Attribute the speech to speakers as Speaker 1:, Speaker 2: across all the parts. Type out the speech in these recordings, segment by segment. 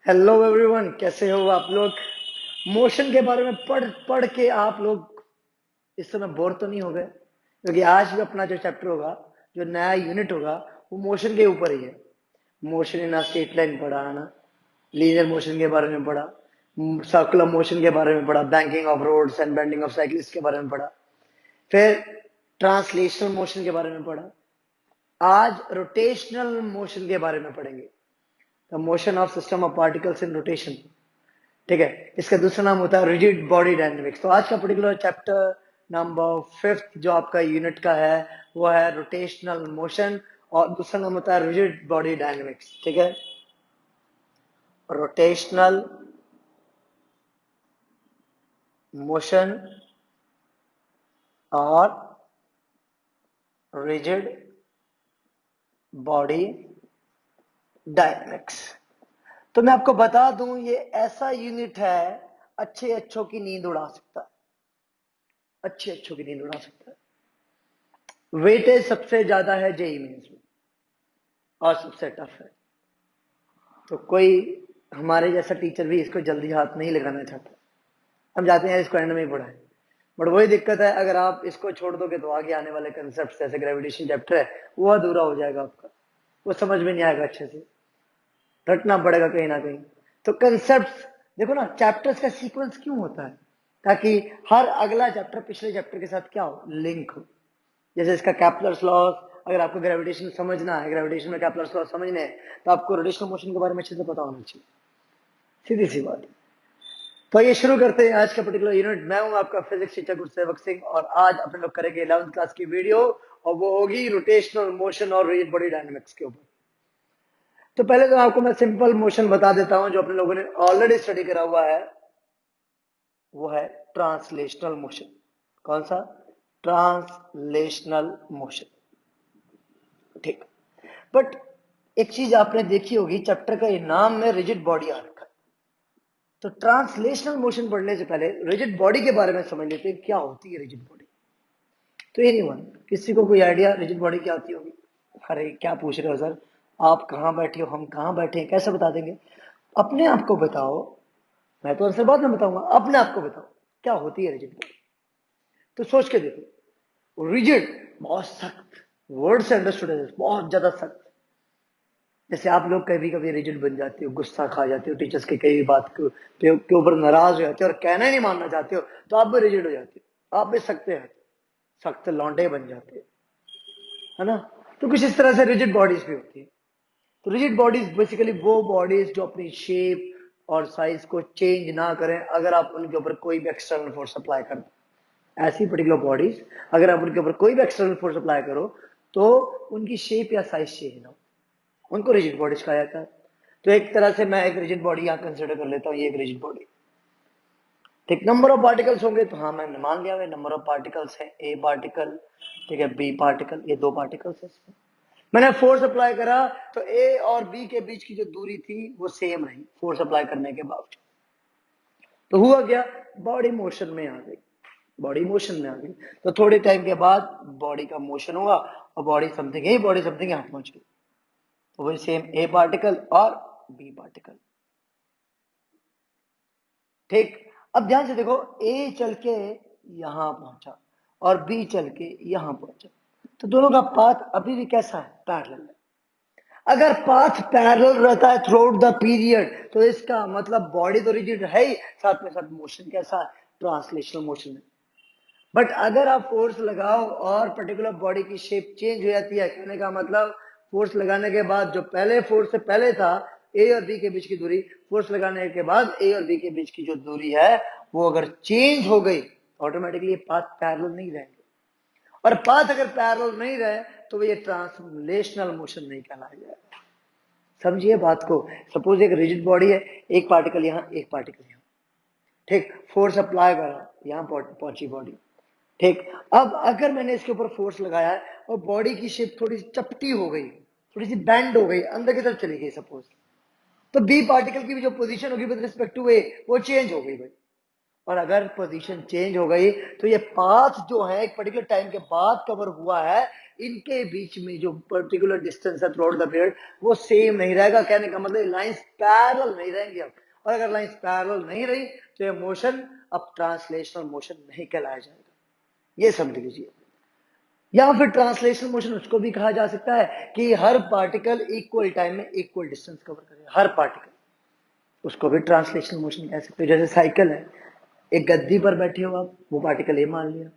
Speaker 1: Hello everyone, कैसे हो आप लोग। मोशन के बारे में पढ़ पढ़ के आप लोग इस समय बोर तो नहीं हो गए? क्योंकि आज भी अपना जो चैप्टर होगा, जो नया यूनिट होगा, वो मोशन के ऊपर ही है। मोशन इन स्ट्रेट लाइन पढ़ा है ना, लीनियर मोशन के बारे में पढ़ा, सर्कुलर मोशन के बारे में पढ़ा, banking of roads and bending of cycles के बारे में पढ़ा, फिर ट्रांसलेशनल मोशन के बारे में पढ़ा। आज रोटेशनल मोशन के बारे में पढ़ेंगे, the motion of system of particles in rotation. ठीक है, इसका दूसरा नाम होता है रिजिड बॉडी डायनेमिक्स। तो आज का पर्टिकुलर चैप्टर नंबर 5 जो आपका यूनिट का है वो है रोटेशनल मोशन, और दूसरा नाम होता है रिजिड बॉडी डायनेमिक्स। ठीक है, रोटेशनल मोशन और रिजिड बॉडी डायनेमिक्स। तो मैं आपको बता दूं, ये ऐसा यूनिट है अच्छे अच्छों की नींद उड़ा सकता है, अच्छे अच्छों की नींद उड़ा सकता है। वेटेज सबसे ज्यादा है जेईई मेंस में और सबसे टफ है। तो कोई हमारे जैसा टीचर भी इसको जल्दी हाथ नहीं लगाना चाहता। हम जाते हैं इसको एंड में ही पढ़ाए, बट वही दिक्कत है, अगर आप इसको छोड़ दोगे तो आगे आने वाले कंसेप्ट जैसे ग्रेविटेशन चैप्टर है वो अधूरा हो जाएगा आपका, वो समझ में नहीं आएगा अच्छे से, रटना पड़ेगा कहीं ना कहीं। तो कंसेप्ट देखो ना, चैप्टर्स का सीक्वेंस क्यों होता है, ताकि हर अगला चैप्टर पिछले चैप्टर के साथ क्या हो, लिंक हो। जैसे इसका कैप्लर्स लॉ, अगर आपको ग्रेविटेशन समझना है, ग्रेविटेशन में कैप्लर्स लॉ समझने हैं, तो आपको रोटेशनल मोशन के बारे में अच्छे से पता होना चाहिए, सीधी सी बात। तो ये शुरू करते हैं आज का पर्टिकुलर यूनिट। मैं हूं आपका फिजिक्स टीचर गुरसेवक सिंह, और आज अपने लोग करेंगे 11th क्लास की वीडियो, और वो होगी रोटेशनल मोशन और रिजिड बॉडी डायनेमिक्स के ऊपर। तो पहले तो आपको मैं सिंपल मोशन बता देता हूं जो अपने लोगों ने ऑलरेडी स्टडी करा हुआ है, वो है ट्रांसलेशनल मोशन। कौन सा? Translational motion. ठीक, बट एक चीज आपने देखी होगी, चैप्टर का नाम में रिजिड बॉडी आ रखा है। तो ट्रांसलेशनल मोशन पढ़ने से पहले रिजिड बॉडी के बारे में समझ लेते हैं, क्या होती है रिजिड बॉडी। तो एनीवन, किसी को कोई आइडिया रिजिड बॉडी क्या होती होगी? अरे क्या पूछ रहे हो सर, आप कहाँ बैठे हो, हम कहाँ बैठे हैं, कैसे बता देंगे? अपने आप को बताओ, मैं तो आंसर बाद में बताऊंगा, अपने आप को बताओ क्या होती है रिजिड बॉडी। तो सोच के देखो, रिजिड बहुत सख्त, वर्ड से अंडरस्टूड है, बहुत ज्यादा सख्त। जैसे आप लोग कभी कभी रिजिड बन जाते हो, गुस्सा खा जाते हो, टीचर्स की कई बात के ऊपर नाराज हो जाते हो और कहना ही नहीं मानना चाहते हो, तो आप भी रिजिड हो जाते हो, आप भी सख्त हैं, सख्त लौंडे बन जाते हो, है ना। तो कुछ इस तरह से रिजिड बॉडीज भी होती है। तो रिजिड बॉडीज बेसिकली वो बॉडीज जो अपनी शेप और साइज को चेंज ना करें अगर आप उनके ऊपर कोई भी एक्सटर्नल फोर्स अप्लाई कर दो। ऐसी पर्टिकुलर बॉडीज, अगर आप उनके ऊपर कोई भी एक्सटर्नल फोर्स अप्लाई करो तो उनकी शेप या साइज चेंज ना हो, उनको रिजिड बॉडीज कहा जाता है। तो एक तरह से मैं एक रिजिड बॉडी यहाँ कंसिडर कर लेता हूँ, ये एक रिजिड बॉडी। ठीक, नंबर ऑफ पार्टिकल्स होंगे तो हाँ मैंने मान लिया, नंबर ऑफ पार्टिकल्स है, ए पार्टिकल, ठीक है, बी पार्टिकल, ये दो पार्टिकल्स है। मैंने फोर्स अप्लाई करा तो ए और बी के बीच की जो दूरी थी वो सेम रही फोर्स अप्लाई करने के बावजूद। तो हुआ क्या, बॉडी मोशन में आ गई, बॉडी मोशन में आ गई। तो थोड़े टाइम के बाद बॉडी का मोशन हुआ और बॉडी समथिंग यहाँ पहुंच गई। तो वही सेम ए पार्टिकल और बी पार्टिकल। ठीक, अब ध्यान से देखो, ए चल के यहां पहुंचा और बी चल के यहां पहुंचा, तो दोनों का पाथ अभी भी कैसा है, पैरेलल है। अगर पाथ पैरेलल रहता है थ्रू आउट द पीरियड, तो इसका मतलब बॉडी तो रिजिड है ही, साथ में साथ मोशन कैसा है, ट्रांसलेशनल मोशन है। बट अगर आप फोर्स लगाओ और पर्टिकुलर बॉडी की शेप चेंज हो जाती है, कहने का मतलब फोर्स लगाने के बाद जो पहले फोर्स से पहले था, ए और बी के बीच की दूरी, फोर्स लगाने के बाद ए और बी के बीच की जो दूरी है वो अगर चेंज हो गई, ऑटोमेटिकली पाथ पैरेलल नहीं रहेंगे। और पाथ अगर पैरेलल नहीं रहे तो ये ट्रांसलेशनल मोशन नहीं कहलाएगा। समझिए बात को। सपोज एक रिजिड बॉडी है, एक पार्टिकल यहाँ, एक पार्टिकल यहाँ, ठीक, फोर्स अप्लाई करा, यहाँ पहुंची बॉडी। ठीक, अब अगर मैंने इसके ऊपर फोर्स लगाया है और बॉडी की शेप थोड़ी सी चपटी हो गई, थोड़ी सी बैंड हो गई, अंदर की तरफ चली गई सपोज, तो बी पार्टिकल की भी जो पोजीशन होगी विद रिस्पेक्ट टू ए वो चेंज हो गई भाई। और अगर पोजीशन चेंज हो गई तो ये पाथ जो है एक पर्टिकुलर टाइम के बाद कवर हुआ है, इनके बीच में जो पर्टिकुलर डिस्टेंस है थ्रू आउट द पीरियड वो सेम नहीं रहेगा। कहने का मतलब लाइंस पैरेलल नहीं रहेंगी अब, और अगर लाइंस पैरेलल नहीं रही तो ये मोशन अब ट्रांसलेशनल मोशन नहीं कहलाया जाएगा, ये समझ लीजिए। या फिर ट्रांसलेशनल मोशन उसको भी कहा जा सकता है कि हर पार्टिकल इक्वल टाइम में इक्वल डिस्टेंस कवर करे, हर पार्टिकल, उसको भी ट्रांसलेशनल मोशन कह सकते हो। जैसे साइकिल है, एक गद्दी पर बैठे हो आप, वो पार्टिकल ए मान लिया,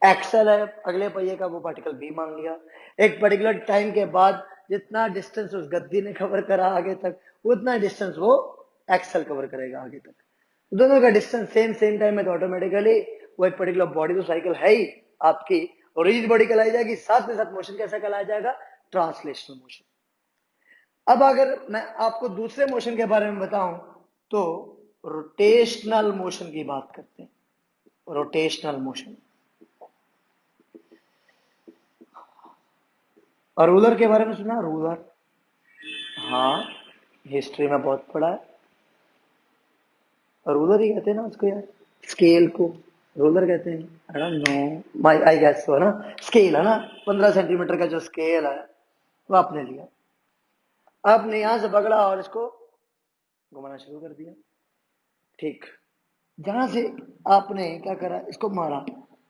Speaker 1: एक्सल है अगले पहिए का, वो पार्टिकल बी मान लिया। एक पर्टिकुलर टाइम के बाद जितना डिस्टेंस उस गद्दी ने कवर करा आगे तक, उतना डिस्टेंस वो एक्सल कवर करेगा आगे तक। दोनों का डिस्टेंस सेम टाइम में, तो ऑटोमेटिकली वो एक पर्टिकुलर बॉडी तो साइकिल है ही आपकी, और रिजिड बॉडी कहलाई जाएगी, साथ में साथ मोशन कैसा कहलाया जाएगा, ट्रांसलेशनल मोशन। अब अगर मैं आपको दूसरे मोशन के बारे में बताऊं तो रोटेशनल मोशन की बात करते हैं। रोटेशनल मोशन, और रूलर के बारे में सुना, रूलर, हाँ हिस्ट्री में बहुत पढ़ा है। रूलर ही कहते हैं ना उसको यार, स्केल को रूलर कहते हैं। I don't know, my I guess so ना, स्केल है ना, 15 सेंटीमीटर का जो स्केल है वो आपने लिया, आपने यहां से पकड़ा और इसको घुमाना शुरू कर दिया। ठीक, जहां से आपने क्या करा, इसको मारा,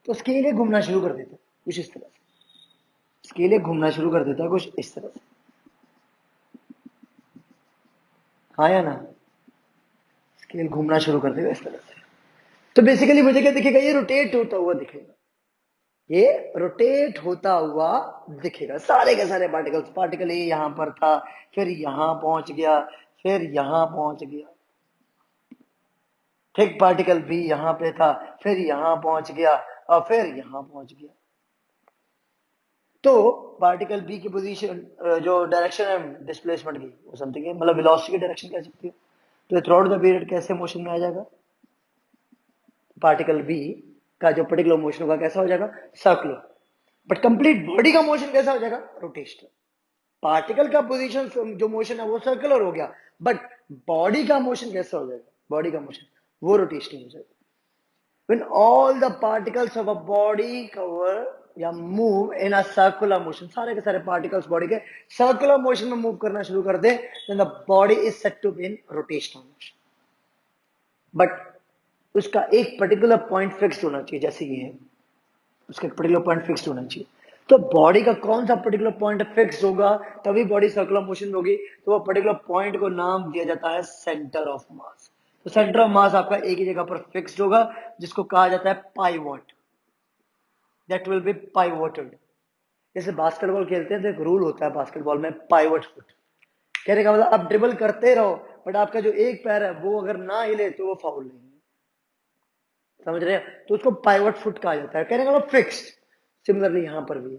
Speaker 1: तो स्केल घूमना शुरू कर देता कुछ इस तरह से, स्केल घूमना शुरू कर देता है कुछ इस तरह से, हाँ या ना, स्केल घूमना शुरू कर देगा इस तरह से। तो बेसिकली मुझे क्या दिखेगा, ये रोटेट होता हुआ दिखेगा, ये रोटेट होता हुआ दिखेगा। सारे के सारे पार्टिकल्स, पार्टिकल ए यहां पर था, फिर यहां पहुंच गया, फिर यहां पहुंच गया, ठीक, पार्टिकल बी यहां पे था, फिर यहां पहुंच गया, और फिर यहां पहुंच गया। तो पार्टिकल बी की पोजीशन, जो डायरेक्शन है डिस्प्लेसमेंट की, वो समथिंग है, मतलब वेलोसिटी की डायरेक्शन कह सकती है। तो थ्रू आउट द पीरियड कैसे मोशन में आ जाएगा, पार्टिकल बी का जो पर्टिकुलर मोशन होगा कैसा हो जाएगा, सर्कुलर। बट कंप्लीट बॉडी का मोशन कैसा हो जाएगा, रोटेशनल। पार्टिकल का पोजीशन जो मोशन है वो सर्कुलर हो गया, बट बॉडी का मोशन कैसा हो जाएगा, बॉडी का मोशन वो रोटेशनल हो जाएगा। when all the particles of a body cover या move in a circular motion, सारे के सारे particles बॉडी के circular motion में मूव करना शुरू कर दे, then the body is said to be in rotational motion। But उसका एक पर्टिकुलर पॉइंट फिक्स होना चाहिए, जैसे ये है, उसका एक पर्टिकुलर पॉइंट फिक्स होना चाहिए। तो बॉडी का कौन सा पर्टिकुलर पॉइंट फिक्स होगा तभी बॉडी सर्कुलर मोशन होगी, तो वो पर्टिकुलर पॉइंट को नाम दिया जाता है सेंटर ऑफ मास। तो सेंटर ऑफ मास आपका एक ही जगह पर फिक्स्ड होगा, जिसको कहा जाता है pivot, that will be pivoted. जैसे बास्केटबॉल खेलते हैं तो एक रूल होता है बास्केटबॉल में, पाइवट फुट। कहने का मतलब आप ड्रिबल करते रहो, बट आपका जो एक पैर है वो अगर ना हिले तो वो फाउल नहीं है, समझ रहे हैं, तो उसको पाइवट फुट कहा जाता है। कहने का मतलब फिक्स्ड। सिमिलरली यहां पर भी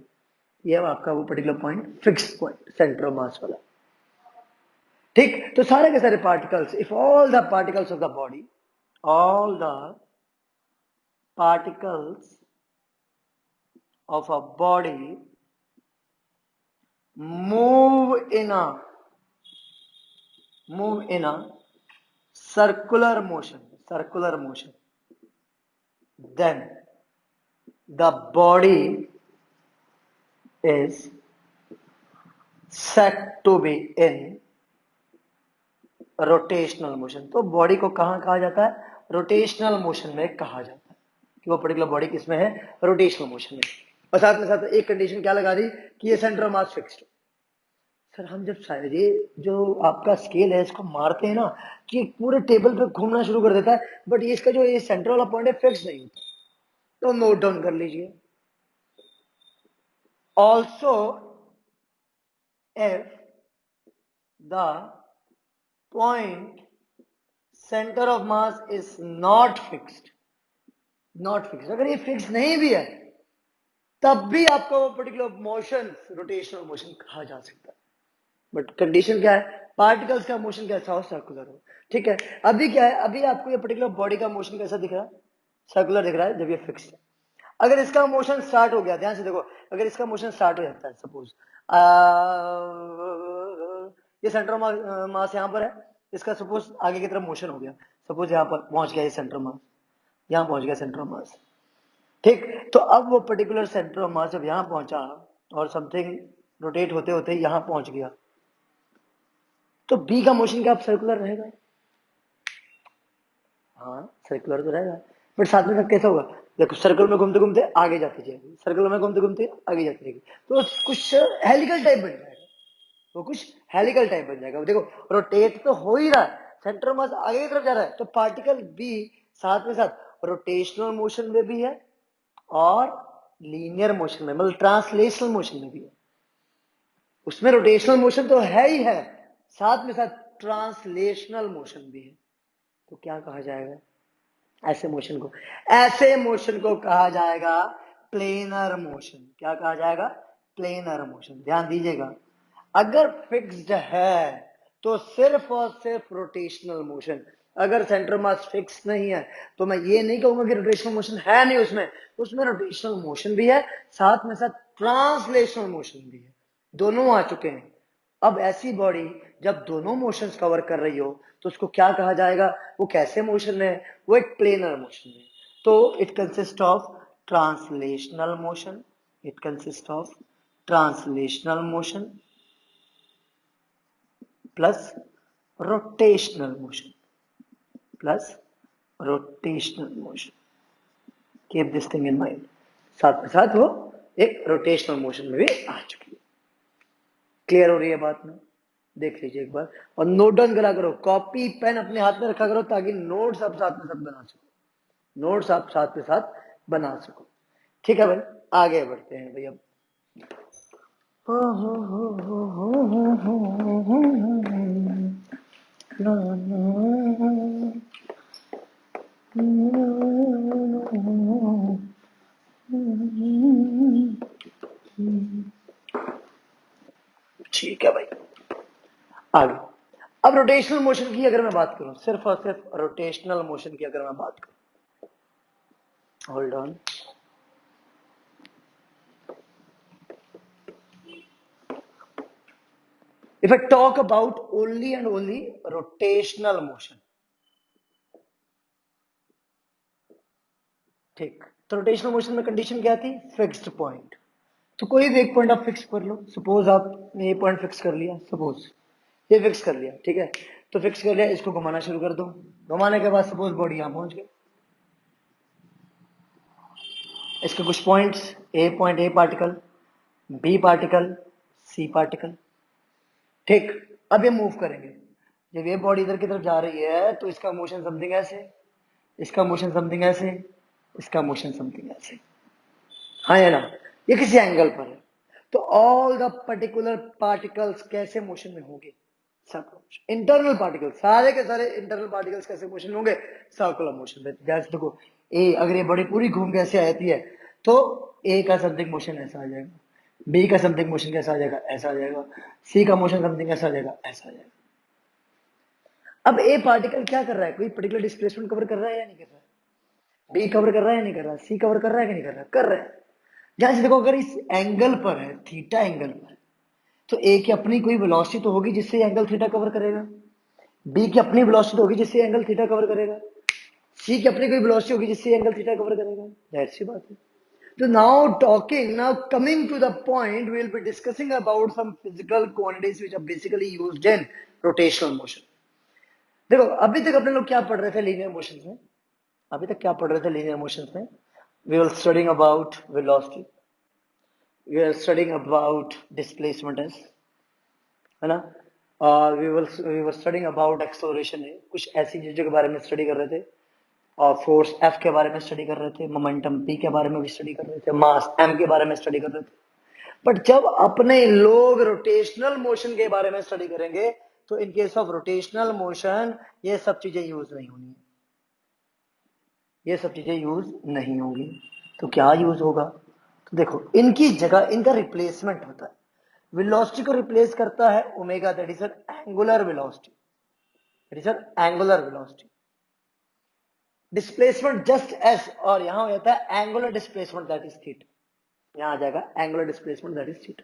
Speaker 1: ये आपका वो particular point, fix point, centre of mass वाला। ठीक, तो सारे के सारे particles, if all the particles of the body, all the particles of a body move in a circular motion, then the body is said to be in rotational motion. तो body को कहां कहा जाता है, रोटेशनल मोशन में कहा जाता है, कि वो पर्टिकुलर बॉडी किसमें है, रोटेशनल मोशन में। और साथ में साथ एक कंडीशन क्या लगा दी कि ये centre of mass fixed. Sir हम जब शायद ये जो आपका स्केल है इसको मारते हैं ना, कि पूरे टेबल पे घूमना शुरू कर देता है, बट ये इसका जो ये सेंटर वाला पॉइंट है फिक्स नहीं होता। तो नोट डाउन कर लीजिए, also if the point center of mass is not fixed, अगर ये फिक्स नहीं भी है तब भी आपका वो पर्टिकुलर मोशन रोटेशनल मोशन कहा जा सकता है। बट कंडीशन क्या है, पार्टिकल्स का मोशन कैसा हो, सर्कुलर हो। ठीक है, अभी क्या है, अभी आपको ये पर्टिकुलर बॉडी का मोशन कैसा दिख रहा है, सर्कुलर दिख रहा है जब ये फिक्स है। अगर इसका मोशन स्टार्ट हो गया, ध्यान से देखो, अगर इसका मोशन स्टार्ट हो जाता है, सपोज ये सेंटर मास यहाँ पर है, इसका सपोज आगे की तरफ मोशन हो गया, सपोज यहाँ पर पहुंच गया ये सेंटर मास, यहाँ पहुंच गया सेंटर मास। ठीक, तो अब वो पर्टिकुलर सेंटर ऑफ मास जब यहां पहुंचा और समथिंग रोटेट होते होते यहां पहुंच गया, तो बी का मोशन क्या सर्कुलर रहेगा? हाँ सर्कुलर तो रहेगा, बट साथ में साथ कैसा होगा? देखो सर्कल में घूमते घूमते आगे जाती जाएगी, सर्कल में घूमते घूमते आगे जाती जाएगी, तो कुछ हेलिकल टाइप बन जाएगा, वो कुछ हेलिकल टाइप बन जाएगा। देखो रोटेट तो हो ही रहा है, सेंटर मास आगे की तरफ जा रहा है, तो पार्टिकल बी साथ में साथ रोटेशनल मोशन में भी है और लीनियर मोशन में, मतलब ट्रांसलेशनल मोशन में भी है। उसमें रोटेशनल मोशन तो है ही है, साथ में साथ ट्रांसलेशनल मोशन भी है। तो क्या कहा जाएगा ऐसे मोशन को कहा जाएगा प्लेनर मोशन। क्या कहा जाएगा? Planar motion. ध्यान दीजिएगा, अगर फिक्स्ड है तो सिर्फ और सिर्फ रोटेशनल मोशन। अगर सेंटर मास फिक्स नहीं है तो मैं ये नहीं कहूंगा कि रोटेशनल मोशन है नहीं, उसमें रोटेशनल मोशन भी है, साथ में साथ ट्रांसलेशनल मोशन भी है, दोनों आ चुके हैं। अब ऐसी बॉडी जब दोनों मोशंस कवर कर रही हो तो उसको क्या कहा जाएगा? वो कैसे मोशन है? वो एक प्लेनर मोशन है। तो it consist of translational motion, it consist of translational motion plus rotational motion, plus rotational motion. Keep this thing in mind. साथ में साथ वो एक रोटेशनल मोशन में भी आ चुकी है। क्लियर हो रही है बात में? देख लीजिए एक बार और नोट डाउन करा करो, कॉपी पेन अपने हाथ में रखा करो ताकि नोट्स आप साथ में साथ बना सको, नोट्स आप साथ में साथ बना सको। ठीक है भाई, आगे बढ़ते हैं भाई। अब ठीक है भाई, आगे। अब रोटेशनल मोशन की अगर मैं बात करूं, सिर्फ और सिर्फ रोटेशनल मोशन की अगर मैं बात करूं, hold on. If I talk about only and only rotational motion, ठीक, तो रोटेशनल मोशन में कंडीशन क्या थी? Fixed point. तो कोई भी एक पॉइंट आप फिक्स कर लो, सपोज आपने ये पॉइंट फिक्स कर लिया, सपोज ये फिक्स कर लिया, ठीक है, तो फिक्स कर लिया, इसको घुमाना शुरू कर दो, घुमाने के बाद सपोज बॉडी यहां पहुंच गई, इसके कुछ points, A point, A particle, B particle, C particle, ठीक। अब ये मूव करेंगे, जब ये बॉडी इधर की तरफ जा रही है तो इसका मोशन समथिंग ऐसे, इसका मोशन समथिंग ऐसे, इसका मोशन समथिंग ऐसे, हाँ या ना? ये किसी एंगल पर है, तो ऑल द पर्टिकुलर पार्टिकल्स कैसे मोशन में होंगे? सर्कुलर। इंटरनल पार्टिकल्स, सारे के सारे इंटरनल पार्टिकल्स कैसे मोशन होंगे? सर्कुलर मोशन में। जैसे देखो ए, अगर ये बॉडी पूरी घूम के ऐसे आती है तो ए का समथिंग मोशन ऐसा आ जाएगा, बी का समथिंग मोशन कैसा आ जाएगा? ऐसा आ जाएगा, सी का मोशन समथिंग ऐसा आ जाएगा, ऐसा आ जाएगा। अब ए पार्टिकल क्या कर रहा है? कोई पर्टिकुलर डिस्प्लेसमेंट कवर कर रहा है या नहीं कर रहा है? बी कवर कर रहा है या नहीं कर रहा? सी कवर कर रहा है कि नहीं कर रहा? कर रहा है। ध्यान से देखो, अगर इस एंगल पर है, थीटा एंगल पर, तो ए की अपनी कोई वेलोसिटी तो होगी जिससे एंगल थीटा कवर करेगा, बी की अपनी वेलोसिटी होगी जिससे एंगल थीटा कवर करेगा, सी की अपनी कोई वेलोसिटी होगी जिससे एंगल थीटा कवर करेगा। जाहिर सी बात है। तो now coming to the point, we will be discussing about some physical quantities which are basically used in rotational motion. देखो अभी तक अपने लोग क्या पढ़ रहे थे लीनियर मोशन में? अभी तक क्या पढ़ रहे थे लीनियर मोशन में? We were studying about velocity, we are studying about displacement है ना, और we were studying about acceleration है, कुछ ऐसी चीजों के बारे में स्टडी कर रहे थे, और फोर्स एफ के बारे में स्टडी कर रहे थे, मोमेंटम पी के बारे में भी स्टडी कर रहे थे, मास एम के बारे में स्टडी कर रहे थे। बट जब अपने लोग रोटेशनल मोशन के बारे में स्टडी करेंगे तो in case of rotational motion ये सब चीजें यूज नहीं होनी, ये सब चीजें यूज नहीं होंगी। तो क्या यूज होगा? तो देखो इनकी जगह इनका रिप्लेसमेंट होता है। वेलोसिटी को रिप्लेस करता है omega, that is angular velocity, that is angular velocity. Displacement just S, और यहां हो जाता है angular displacement, that is theta. यहां आ जाएगा angular displacement, that is theta.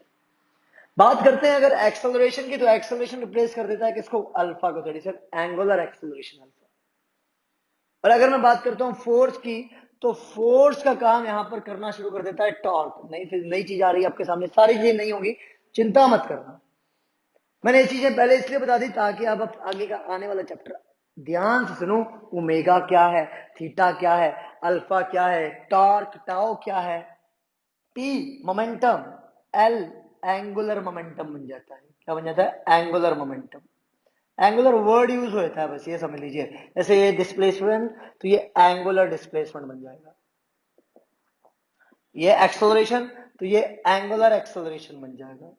Speaker 1: बात करते हैं अगर एक्सेलरेशन की, तो एक्सेलरेशन रिप्लेस कर देता है किसको? अल्फा को, that is angular acceleration alpha. और अगर मैं बात करता हूं फोर्स की, तो फोर्स का काम यहां पर करना शुरू कर देता है टॉर्क। नई चीज आ रही है आपके सामने, सारी चीजें नहीं होंगी, चिंता मत करना। मैंने ये चीजें पहले इसलिए बता दी ताकि आप आगे का आने वाला चैप्टर ध्यान से सुनो। ओमेगा क्या है, थीटा क्या है, अल्फा क्या है, टॉर्क टाउ क्या है, T momentum, L angular momentum बन जाता है। क्या बन जाता है? Angular momentum. Angular word use होता है, बस ये समझ लीजिए। जैसे ये डिस्प्लेसमेंट, तो ये एंगुलर डिस्प्लेसमेंट बन जाएगा। ये एक्सेलरेशन, तो ये एंगुलर एक्सेलरेशन बन जाएगा।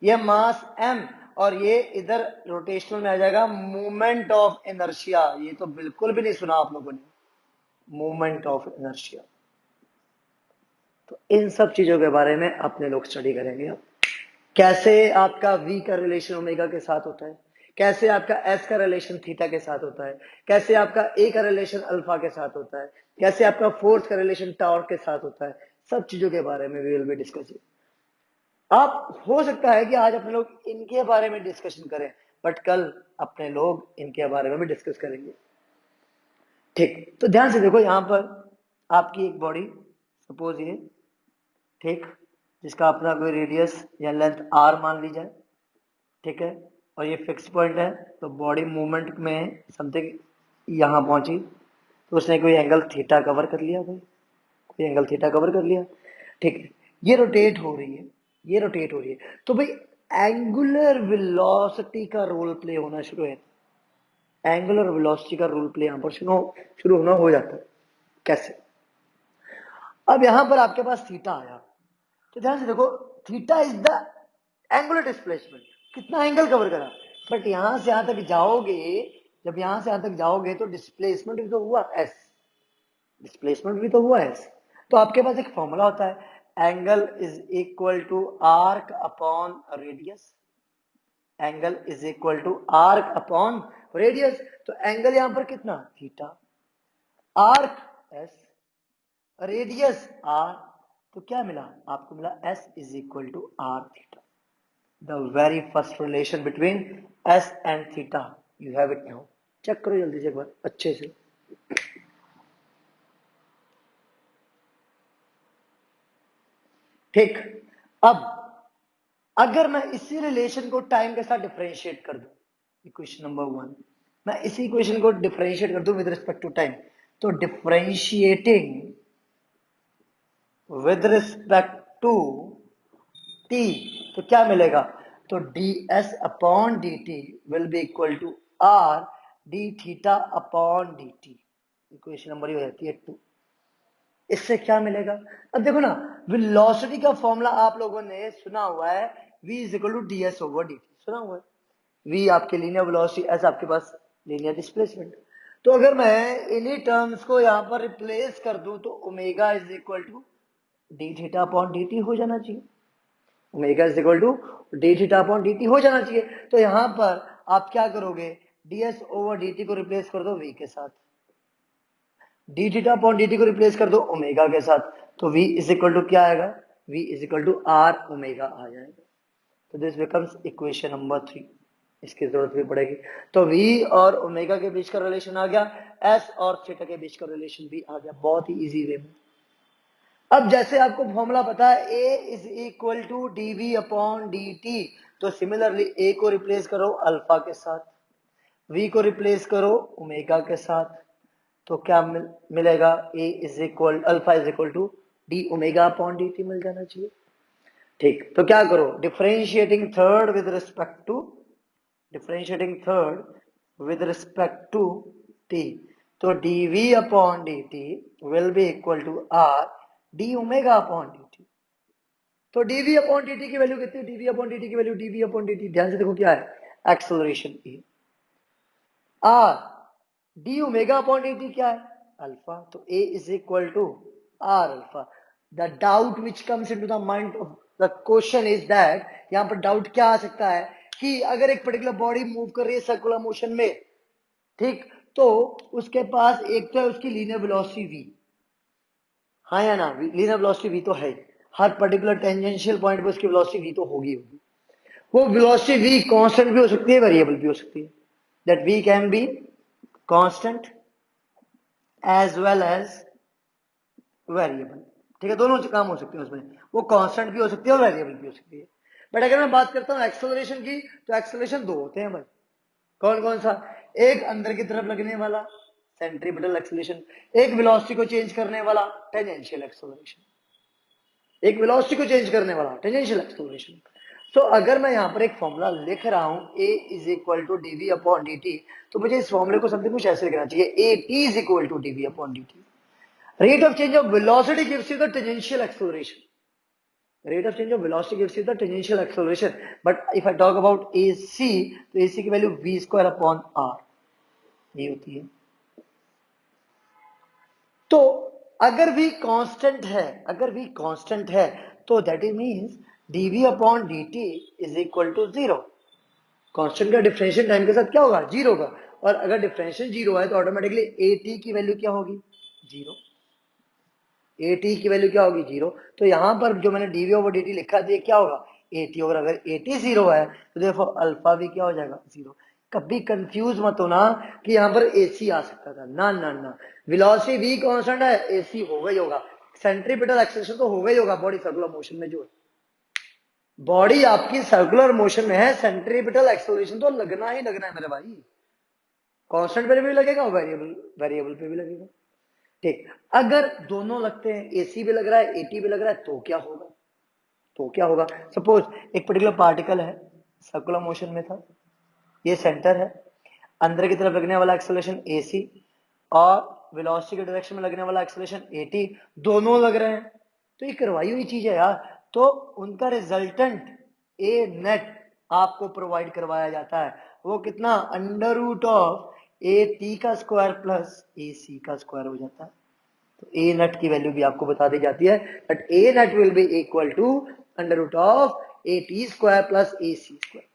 Speaker 1: ये मास m, और ये इधर रोटेशनल में आ जाएगा मूवमेंट ऑफ इनर्शिया। ये तो बिल्कुल भी नहीं सुना आप लोगों ने, मूवमेंट ऑफ इनर्शिया। तो इन सब चीजों के बारे में अपने लोग स्टडी करेंगे। कैसे आपका v का रिलेशन ओमेगा के साथ होता है, कैसे आपका s का रिलेशन थीटा के साथ होता है, कैसे आपका a का रिलेशन अल्फा के साथ होता है, कैसे आपका फोर्स का रिलेशन टावर के साथ होता है, सब चीजों के बारे में वी विल बी डिस्कसिंग। आप हो सकता है कि आज अपने लोग इनके बारे में डिस्कशन करें, बट कल अपने लोग इनके बारे में भी डिस्कस करेंगे। ठीक, तो ध्यान से देखो, यहां पर आपकी एक बॉडी सपोज ये, ठीक, जिसका अपना कोई रेडियस या लेंथ r मान ली जाए, ठीक है, और ये फिक्स पॉइंट है, तो बॉडी मूवमेंट में समथिंग यहां पहुंची, तो उसने कोई एंगल थीटा कवर कर लिया, कोई एंगल थीटा कवर कर लिया, ठीक है। ये रोटेट हो रही है, ये रोटेट हो रही है, तो भाई एंगुलर वेलोसिटी का रोल प्ले होना शुरू है। एंगुलर वेलोसिटी का रोल प्ले यहां पर शुरू होना हो जाता है। कैसे? अब यहां पर आपके पास थीटा आया, तो ध्यान से देखो, theta is the angular displacement, कितना एंगल कवर करा, बट यहां से यहां तक जाओगे, जब यहां से यहां तक जाओगे तो डिस्प्लेसमेंट भी तो हुआ एस, डिस्प्लेसमेंट भी तो हुआ एस। तो आपके पास एक फॉर्मूला होता है, angle is equal to arc upon radius, angle is equal to arc upon radius. तो एंगल यहां पर कितना? Theta, arc S, radius R, तो क्या मिला आपको? मिला S is equal to R theta. The very first relation between S and theta, you have it now. Check करो जल्दी से एक बार अच्छे से। ठीक, अब अगर मैं इसी रिलेशन को टाइम के साथ डिफरेंशिएट कर दूं, इक्वेशन नंबर 1, मैं इसी इक्वेशन को डिफरेंशिएट कर दूं विद रिस्पेक्ट टू टाइम, तो differentiating with respect to t, तो क्या मिलेगा? तो ds upon dt will be equal to r d theta upon dt। Equation number ये हो जाती है 2। इससे क्या मिलेगा? अब देखो ना, वेलोसिटी का फॉर्मूला आप लोगों ने सुना हुआ है, v is equal to ds over dt, सुना हुआ है। v आपके लीनियर वेलोसिटी, s आपके पास लीनियर डिस्प्लेसमेंट। तो अगर मैं इन्हीं टर्म्स को यहां पर रिप्लेस कर दूं, तो omega is equal to D theta upon dt हो जाना चाहिए। Omega is equal to D theta upon dt हो जाना चाहिए। तो यहां पर आप क्या करोगे? ds ओवर dt को रिप्लेस कर दो v के साथ, डी थीटा अपॉन dt को रिप्लेस कर दो ओमेगा के साथ, तो v इज इक्वल टू क्या आएगा? v is equal to are omega आ जाएगा। तो दिस बिकम्स इक्वेशन नंबर 3, इसकी जरूरत भी पड़ेगी। तो v और ओमेगा के बीच का रिलेशन आ गया, s और थीटा के बीच का रिलेशन भी आ गया, बहुत ही इजी वे में। अब जैसे आपको फॉर्मूला पता है a is equal to dv upon dt, तो सिमिलरली a को रिप्लेस करो अल्फा के साथ, v को रिप्लेस करो ओमेगा के साथ, तो क्या मिलेगा? a is equal alpha is equal to D omega upon dt मिल जाना चाहिए। ठीक, तो क्या करो? Differentiating third with respect to, differentiating third with respect to t, तो dv upon dt will be equal to r D omega upon dt। तो dv upon dt की वैल्यू कितनी? dv अपॉन dt की वैल्यू dv अपॉन dt, ध्यान से देखो क्या है, acceleration e, r D omega upon dt क्या है? अल्फा, तो a is equal to r alpha. The doubt which comes into the mind of the question is that, यहां पर डाउट क्या आ सकता है कि अगर एक पर्टिकुलर बॉडी मूव कर रही है सर्कुलर मोशन में, ठीक, तो उसके पास एक तो है उसकी लीनियर वेलोसिटी v, हाँ या ना? लीनियर वेलोसिटी v तो है, हर पर्टिकुलर टेंजेंशियल पॉइंट पे उसकी वेलोसिटी v तो होगी। वो वेलोसिटी v कांस्टेंट भी हो सकती है, वेरिएबल भी हो सकती है। That v can be constant as well as variable. ठीक है, दोनों काम हो सकते हैं उसमें, वो कांस्टेंट भी हो सकती है और वेरिएबल भी हो सकती है। बट अगर मैं बात करता हूँ एक्सेलरेशन की, तो एक्सेलरेशन दो होते हैं भाई। कौन कौन सा? एक अंदर की तरफ लगने वाला सेंट्रीपिटल एक्सेलरेशन, एक वेलोसिटी को चेंज करने वाला टेंजेंशियल एक्सेलरेशन, एक वेलोसिटी को चेंज करने वाला टेंजेंशियल एक्सेलरेशन। तो अगर मैं यहाँ पर एक फॉर्मूला लिख रहा हूं a is equal to dv upon dt, तो मुझे इस फॉर्मूले को समथिंग कुछ ऐसे लिखना चाहिए, at is equal to dv upon dt। Rate of change of velocity gives you the tangential acceleration. Rate of change of velocity gives you the tangential acceleration. But if I talk about AC, तो AC की value v square upon r ये होती है। तो अगर v constant है, अगर v constant है, तो that is means dv upon dt is equal to zero. Constant का डिफरेंशियल टाइम के साथ क्या होगा? जीरो होगा। और अगर डिफरेंशियल जीरो है तो ऑटोमेटिकली at की वैल्यू क्या होगी? जीरो। at की वैल्यू क्या होगी? जीरो। तो यहां पर जो मैंने dv ओवर dt लिखा था, क्या होगा? at। और अगर at जीरो है तो देखो अल्फा भी क्या हो जाएगा? जीरो। कभी कंफ्यूज मत होना कि यहां पर ac आ सकता था, ना ना ना। वेलोसिटी v कांस्टेंट है, ac होगा ही होगा। सेंट्रीपिटल एक्सेलरेशन तो होगा ही होगा बॉडी सर्कुलर मोशन में। जो बॉडी आपकी सर्कुलर मोशन में है, सेंट्रीपिटल एक्सेलरेशन तो लगना ही लगना है मेरे भाई। कांस्टेंट पे भी लगेगा, वेरिएबल वेरिएबल पे भी लगेगा। ठीक, अगर दोनों लगते हैं, एसी भी लग रहा है एटी भी लग रहा है, तो क्या होगा? तो क्या होगा? सपोज एक पर्टिकुलर पार्टिकल है, सर्कुलर मोशन में था, ये सेंटर है, अंदर की तरफ लगने वाला एक्सेलरेशन एसी और वेलोसिटी के डायरेक्शन में लगने वाला एक्सेलरेशन एटी, दोनों लग रहे हैं, तो ये करवाई हुई चीज है यार। तो उनका रिजल्टेंट ए नेट आपको प्रोवाइड करवाया जाता है। वो कितना? Under root of A T का स्क्वायर प्लस ए सी का स्क्वायर हो जाता है। तो ए नेट की वैल्यू भी आपको बता दी जाती है, but A net will be equal to under root of A T square plus A C square.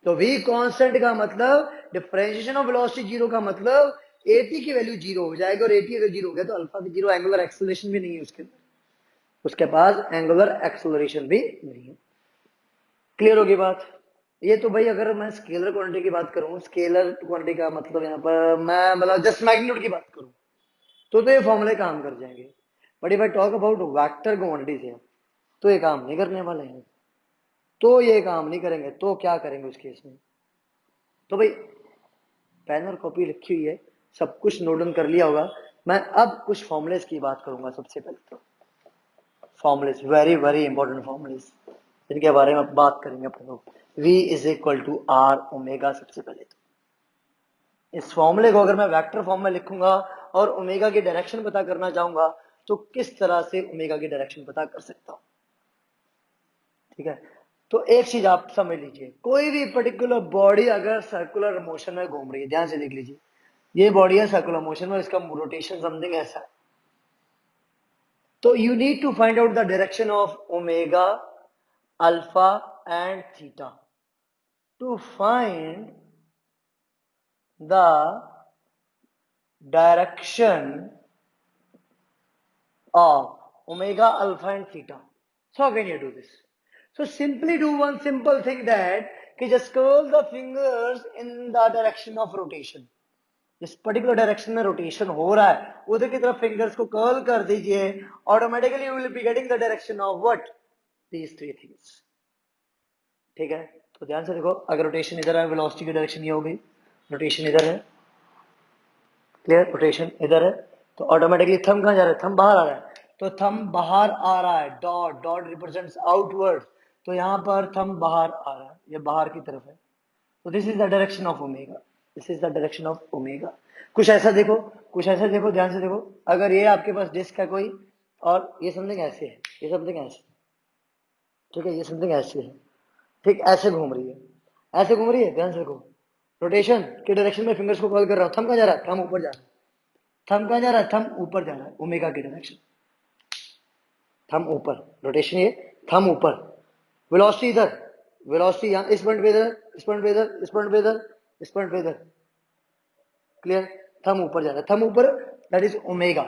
Speaker 1: तो v कांस्टेंट का मतलब, डिफरेंशिएशन ऑफ वेलोसिटी जीरो का मतलब at की वैल्यू जीरो हो जाएगी, और at अगर जीरो हो गया तो अल्फा भी जीरो, एंगुलर एक्सेलरेशन भी नहीं है उसके अंदर, उसके पास एंगुलर एक्सेलरेशन भी नहीं है। क्लियर होगी बात? ये तो भाई अगर मैं स्केलर क्वांटिटी की बात करूं, स्केलर क्वांटिटी का मतलब यहाँ पर मैं मतलब जस्ट मैग्नीट्यूड की बात करूं, तो ये फॉर्मूले काम कर जाएंगे। But if I talk about vector quantities है, तो ये काम नहीं करने वाले हैं। तो ये काम नहीं करेंगे, तो क्या करेंगे उस केस में? तो भाई पेन और कॉपी रखी हुई है, सब कुछ नोट डाउन कर लिया होगा। मैं अब कुछ फॉर्मुलेस की बात करूंगा। सबसे पहले तो formulas, very very important formulas, जिनके बारे में बात करेंगे अपन लोग। v is equal to are omega. सबसे पहले तो इस फॉर्मूले को अगर मैं वेक्टर फॉर्म में लिखूंगा और ओमेगा की डायरेक्शन पता करना चाहूंगा, तो किस तरह से ओमेगा की डायरेक्शन पता कर सकता हूं? ठीक है, तो एक चीज आप समझ लीजिए, कोई भी पर्टिकुलर बॉडी अगर सर्कुलर मोशन में घूम रही है, ध्यान से देख लीजिए, ये बॉडी है सर्कुलर मोशन में, इसका रोटेशन समथिंग ऐसा है, तो you need to find out the direction of omega, alpha and theta to find the direction of omega, alpha and theta. So how can you do this? So simply do one simple thing, that कि just curl the fingers in the direction of rotation. जिस particular direction में rotation हो रहा है उधर की तरफ fingers को कर्ल कर दीजिए, automatically you will be getting the direction of what? These three things. ठीक है, तो ध्यान से देखो, अगर रोटेशन इधर है, वेलोसिटी की डायरेक्शन ये हो गई, रोटेशन इधर है, क्लियर, रोटेशन इधर है, तो ऑटोमेटिकली थंब कहां जा रहा है? थंब बाहर आ रहा है, तो थंब बाहर आ रहा है, डॉट डॉट रिप्रेजेंट्स आउटवर्ड, तो यहां पर थंब बाहर आ रहा है, ये बाहर की तरफ है, तो this is the direction of omega, this is the direction of omega. कुछ ऐसा देखो, कुछ ऐसा देखो, ध्यान से देखो, अगर ये आपके पास डिस्क है कोई, और ये समथिंग ऐसे है, ये समथिंग ऐसे, ठीक है, ये समथिंग ऐसे है, ठीक, ऐसे घूम रही है, ऐसे घूम रही है, ध्यान से देखो, रोटेशन के डायरेक्शन में फिंगर्स को कॉल कर रहा हूं, थंब कहां जा रहा है? थंब ऊपर जा रहा है, थंब कहां जा रहा है? थंब ऊपर जा रहा है, ओमेगा की डायरेक्शन, थंब ऊपर, रोटेशन ये, थंब ऊपर, वेलोसिटी इधर, वेलोसिटी यहाँ, इस पॉइंट पे इधर, इस पॉइंट पे इधर, इस पॉइंट पे इधर, इस पॉइंट पे इधर, क्लियर, थंब ऊपर जा रहा है, थंब ऊपर, that is omega,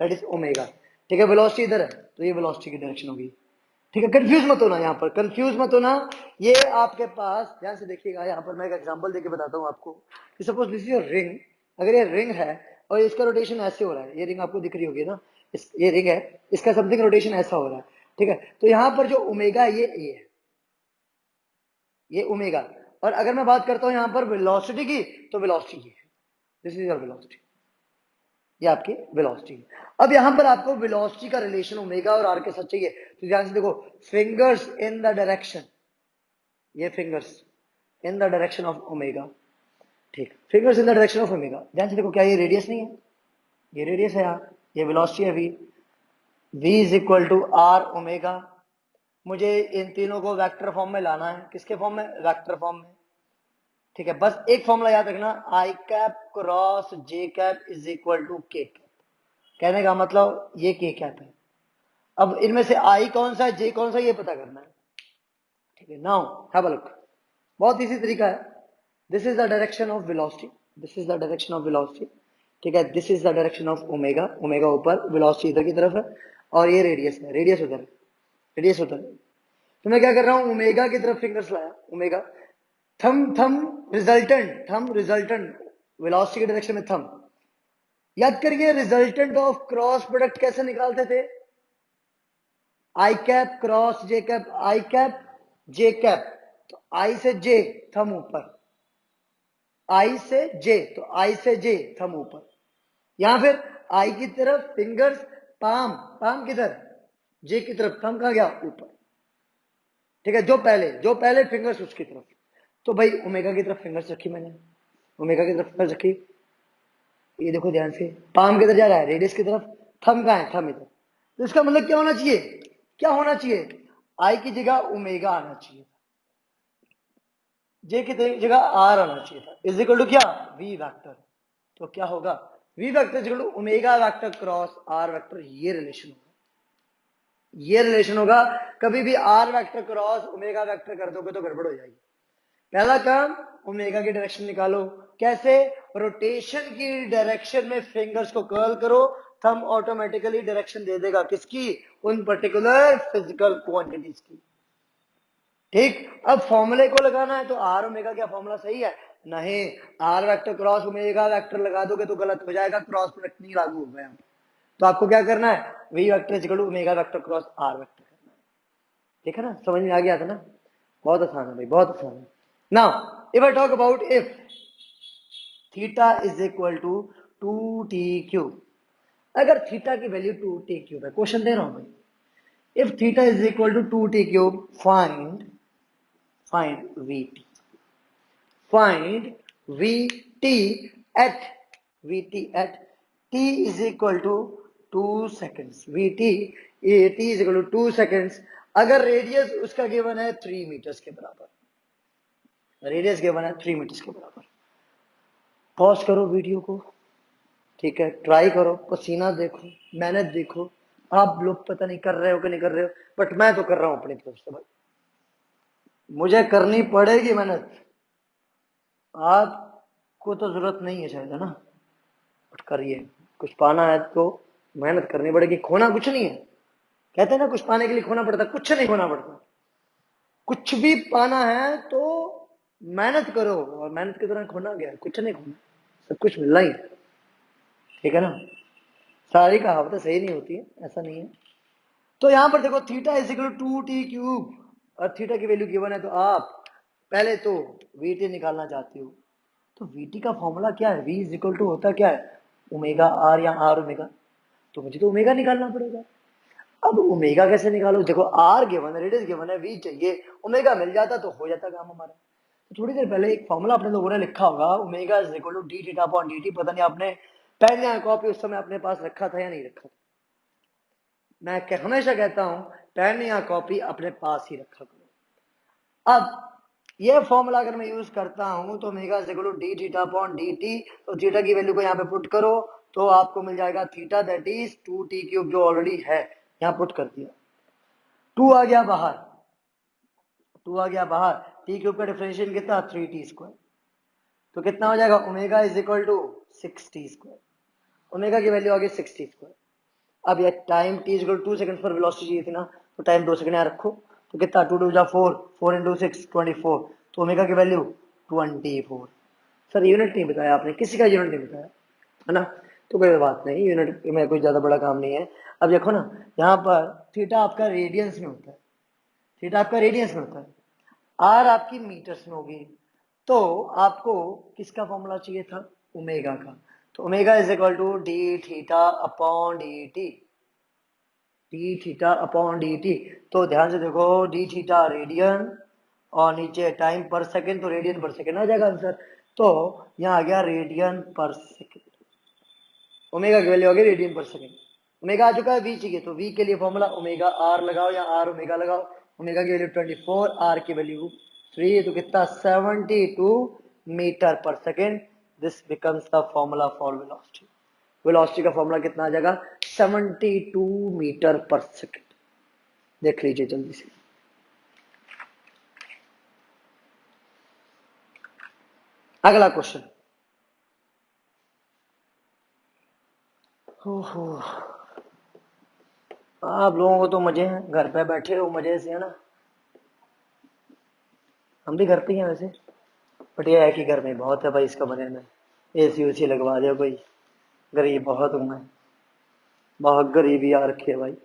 Speaker 1: that is omega. ठीक है, वेलोसिटी इधर है, तो ये वेलोसिटी की डायरेक्शन होगी। ठीक है, कंफ्यूज मत होना, यहाँ पर कंफ्यूज मत होना। ये आपके पास ध्यान से देखिएगा, यहाँ पर मैं एक एग्जांपल देके बताता हूँ आपको कि suppose this is your ring, अगर ये रिंग है और इसका रोटेशन ऐसे हो रहा है, ये रिंग आपको दिख रही होगी ना, ये रिंग है, इसका समथिंग रोटेशन ऐसा हो रहा है, ठीक है। तो यहाँ पर जो ओमेगा है ये ए है, ये ओमेगा। और अगर मैं बात करता हूं यहाँ पर वेलोसिटी की, तो वेलोसिटी ये है, दिस इज योर वेलोसिटी, ये आपकी वेलोसिटी है। अब यहां पर आपको वेलोसिटी का रिलेशन ओमेगा और आर के साथ चाहिए, तो ध्यान से देखो, फिंगर्स इन द डायरेक्शन, ये fingers in the direction of omega, ठीक, fingers in the direction of omega. ध्यान से देखो, क्या ये रेडियस नहीं है, ये रेडियस है यार, ये वेलोसिटी है V, v is equal to are omega. मुझे इन तीनों को वेक्टर फॉर्म में लाना है, किसके फॉर्म में, वेक्टर फॉर्म में, ठीक है। बस एक फॉर्मूला याद रखना, I cap cross J cap is equal to K cap, कहने का मतलब ये के कैप है। अब इनमें से आई कौन सा है, जे कौन सा है, ये पता करना है, ठीक है। नाउ हैव अ लुक, बहुत इजी तरीका है, this is the direction of velocity, this is the direction of velocity, ठीक है। This is the direction of omega, omega ऊपर, वेलोसिटी इधर की तरफ है, और ये रेडियस है, रेडियस उधर, रेडियस उधर। तो मैं क्या कर रहा हूं, ओमेगा की तरफ फिंगर्स लाया, ओमेगा, थम रिजल्टेंट वेलोसिटी के डायरेक्शन में थम। याद करिए रिजल्टेंट ऑफ क्रॉस प्रोडक्ट कैसे निकालते थे, आई कैप क्रॉस जे कैप, आई कैप जे कैप, तो आई से जे थम ऊपर, आई से जे, तो आई से जे थम ऊपर, यहां फिर आई की तरफ फिंगर्स, पाम, पाम किधर, जे की तरफ, थम कहां गया, ऊपर, ठीक है। जो पहले फिंगर्स उसकी तरफ, तो भाई ओमेगा की तरफ फिंगर्स रखी मैंने, ओमेगा की तरफ फिंगर्स रखी, ये देखो ध्यान से, पाम किधर जा रहा है, रेडियस की तरफ, थम कहां है, थम इधर। तो इसका मतलब क्या होना चाहिए, क्या होना चाहिए, आई की जगह ओमेगा आना चाहिए, जे की जगह आर आना चाहिए था, इज इक्वल टू क्या, वी वेक्टर। तो क्या होगा, V vector is equal to omega vector cross R vector, ये रिलेशन होगा, ये रिलेशन होगा। कभी भी R vector cross omega vector कर दोगे तो गड़बड़ हो जाएगी। पहला काम, ओमेगा की डायरेक्शन निकालो, कैसे, रोटेशन की डायरेक्शन में फिंगर्स को कर्ल करो, थंब ऑटोमेटिकली डायरेक्शन दे देगा, किसकी, उन पर्टिकुलर फिजिकल क्वांटिटीज की, ठीक। अब फॉर्मूले को लगाना है, तो आर ओमेगा, क्या फॉर्मूला सही है, नहीं, R vector cross omega vector लगा दोगे तो गलत हो जाएगा, क्रॉस प्रोडक्ट नहीं लागू होगा यहाँ, तो आपको क्या करना है, V vector is equal to omega vector cross R vector करना है, ठीक है ना, समझ में आ गया था ना, बहुत आसान है भाई, बहुत आसान है। Now if I talk about if theta is equal to 2t cube, अगर थीटा की वैल्यू 2t क्यूब है, क्वेश्चन दे रहा हूं भाई, if theta is equal to 2t क्यूब, find vt, find vt at vt at t is equal to 2 seconds, vt t is equal to 2 seconds। अगर रेडियस उसका गिवन है 3 मीटर्स के बराबर, रेडियस गिवन है 3 मीटर्स के बराबर, पॉज करो वीडियो को, ठीक है, ट्राई करो, पसीना देखो, मेहनत देखो, आप लोग पता नहीं कर रहे हो कि नहीं कर रहे हो, बट मैं तो कर रहा हूं अपनी तरफ से भाई, मुझे करनी पड़ेगी मेहनत, आपको तो जरूरत नहीं है शायद, है ना, बट करिए, कुछ पाना है तो मेहनत करनी पड़ेगी, खोना कुछ नहीं है, कहते हैं ना कुछ पाने के लिए खोना पड़ता, कुछ नहीं खोना पड़ता, कुछ भी पाना है तो मेहनत करो, और मेहनत के दौरान खोना गया, कुछ नहीं खोना, सब कुछ मिलना ही, ठीक है ना। सारी कहावतें सही नहीं होती है, ऐसा नहीं है। तो यहां पर देखो, theta is equal to 2t cube, और थीटा की वैल्यू गिवन है, तो आप पहले तो vt निकालना चाहते हो, तो vt का फॉर्मूला क्या है, v इज इक्वल टू होता क्या है, ओमेगा आर या आर ओमेगा, तो मुझे तो ओमेगा निकालना पड़ेगा। अब ओमेगा कैसे निकालो, देखो आर गिवन है, रेडियस गिवन है, वी चाहिए, ओमेगा मिल जाता तो हो जाता काम हमारा। तो थोड़ी देर पहले एक फॉर्मूला अपने लोगों ने लिखा होगा, omega is equal to D theta upon dt, पता नहीं आपने पेन या कॉपी उस समय अपने पास रखा था या नहीं रखा था। मैं हमेशा कहता हूं, पेन या कॉपी अपने पास ही रखा करो। अब ये फॉर्मूला अगर मैं यूज करता हूं, तो omega is equal to D theta upon dt, तो थीटा की वैल्यू को यहाँ पे पुट करो, तो आपको मिल जाएगा theta, that is 2t cube, जो ऑलरेडी है, यहाँ पुट कर दिया, 2 आ गया बाहर, 2 आ गया बाहर, टी क्यूब का डिफरेंशियल कितना, 3t स्क्वायर, तो कितना हो जाएगा, omega is equal to 6t square, omega की वैल्यू आ गई 6t स्क्वायर। अब ये time t is equal 2 second पर वेलोसिटी चाहिए थी ना, तो टाइम 2 सेकंड यहाँ रखो, तो कितना, 2 2 जा 4, 4 इंटू 6 24, तो ओमेगा की वैल्यू 24। सर यूनिट नहीं बताया आपने, किसी का यूनिट नहीं बताया, है ना, तो कोई बात नहीं, यूनिट में कोई ज्यादा बड़ा काम नहीं है। अब देखो ना, यहाँ पर थीटा आपका रेडियंस में होता है, थीटा आपका रेडियंस में होता है, आर आपकी मीटर्स में होगी। तो आपको किसका फॉर्मूला चाहिए था? ओमेगा का। तो omega is equal to D theta upon D T, D theta upon D T. तो ध्यान से देखो, डी थीटा रेडियन और नीचे टाइम पर सेकेंड, तो रेडियन पर सेकेंड आ जाएगा आंसर। तो यहाँ आ गया रेडियन पर सेकेंड, ओमेगा की वैल्यू आ गई रेडियन पर सेकेंड। ओमेगा आ चुका है, वी चाहिए, तो वी के लिए फॉर्मूला ओमेगा आर लगाओ या आर ओमेगा लगाओ। ओमेगा की वैल्यू 24, आर की वैल्यू 3, तो कितना 72 मीटर पर second. This becomes the formula for velocity. Velocity का फॉर्मूला कितना आ जाएगा? 72 मीटर पर सेकेंड। देख लीजिए जल्दी से। अगला क्वेश्चन। आप लोगों को तो मजे हैं, घर पे बैठे हो मजे से, है ना। हम भी घर पे ही हैं वैसे, बट ये है कि घर में बहुत है भाई इसका बने में। एसी उसी लगवा दे कोई, गरीब बहुत हूं मैं, बहुत गरीबी आ रखी है भाई।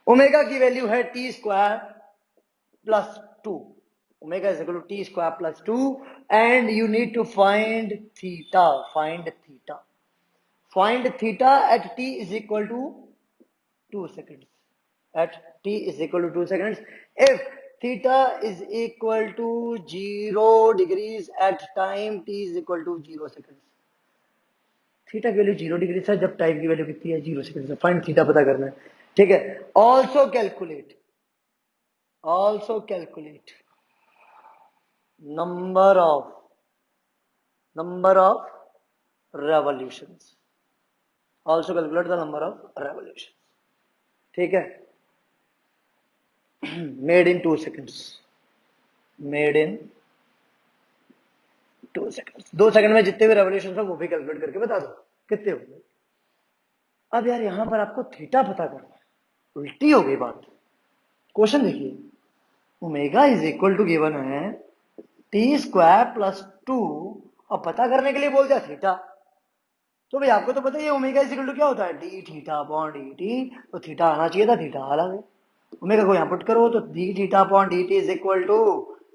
Speaker 1: ओमेगा की वैल्यू है T square plus 2, omega is equal to T square plus 2, and you need to find theta, find theta, find theta at T is equal to 2 seconds, at t is equal to 2 seconds, if theta is equal to 0 degrees at time t is equal to 0 seconds। Theta की value 0 degree है जब time की value कितनी है? 0 second है। Find theta पता करना है, ठीक है। Also calculate, also calculate number of, number of revolutions, also calculate the number of revolution, ठीक है। Made in 2 seconds, made in 2 seconds, 2 second में जितने भी रेवोल्यूशन हो वो भी कैलकुलेट करके बता दो कितने हो गए। अब यार यहां पर आपको थीटा पता करना है, उल्टी हो गई बात। क्वेश्चन देखिए, omega is equal to given है टी स्क्वायर प्लस 2, और पता करने के लिए बोल दिया थीटा। तो भाई आपको तो पता ही है ओमेगा इज इक्वल टू क्या होता है? D theta upon D T. तो थीटा आना चाहिए था, थीटा आ गया। ओमेगा को यहाँ पुट करो, तो D theta upon D T is equal to